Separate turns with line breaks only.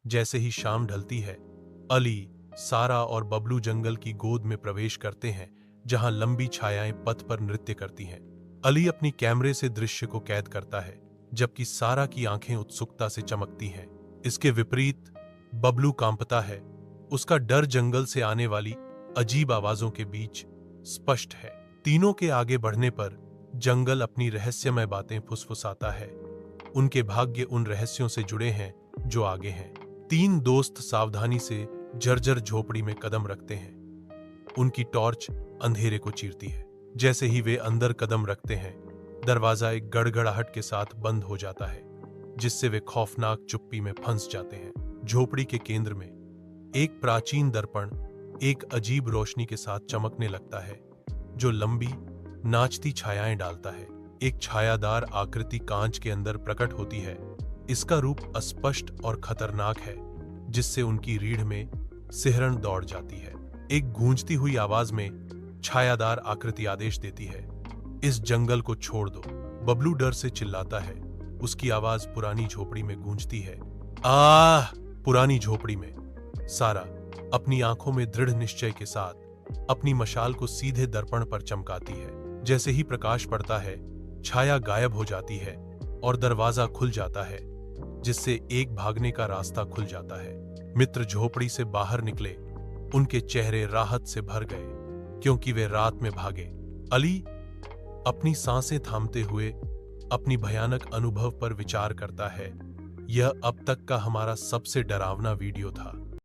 जैसे ही शाम ढलती है, अली, सारा और बबलू जंगल की गोद में प्रवेश करते हैं, जहां लंबी छायाएं पथ पर नृत्य करती हैं। अली अपनी कैमरे से दृश्य को कैद करता है, जबकि सारा की आंखें उत्सुकता से चमकती हैं। इसके विपरीत बबलू कांपता है। उसका डर जंगल से आने वाली अजीब आवाजों के बीच स्पष्ट है। तीनों के आगे बढ़ने पर जंगल अपनी रहस्यमय बातें फुसफुसाता है। उनके भाग्य उन रहस्यों से जुड़े हैं जो आगे हैं। तीन दोस्त सावधानी से जर्जर झोपड़ी में कदम रखते हैं। उनकी टॉर्च अंधेरे को चीरती है। जैसे ही वे अंदर कदम रखते हैं, दरवाजा एक गड़गड़ाहट के साथ बंद हो जाता है, जिससे वे खौफनाक चुप्पी में फंस जाते हैं। झोपड़ी के केंद्र में एक प्राचीन दर्पण एक अजीब रोशनी के साथ चमकने लगता है, जो लंबी नाचती छायाएं डालता है। एक छायादार आकृति कांच के अंदर प्रकट होती है। इसका रूप अस्पष्ट और खतरनाक है, जिससे उनकी रीढ़ में सिहरन दौड़ जाती है। एक गूंजती हुई आवाज में छायादार आकृति आदेश देती है, इस जंगल को छोड़ दो। बबलू डर से चिल्लाता है। उसकी आवाज पुरानी झोपड़ी में गूंजती है। आह! पुरानी झोपड़ी में सारा अपनी आंखों में दृढ़ निश्चय के साथ अपनी मशाल को सीधे दर्पण पर चमकाती है। जैसे ही प्रकाश पड़ता है, छाया गायब हो जाती है और दरवाजा खुल जाता है, जिससे एक भागने का रास्ता खुल जाता है। मित्र झोपड़ी से बाहर निकले। उनके चेहरे राहत से भर गए, क्योंकि वे रात में भागे। अली अपनी सांसें थामते हुए अपनी भयानक अनुभव पर विचार करता है। यह अब तक का हमारा सबसे डरावना वीडियो था।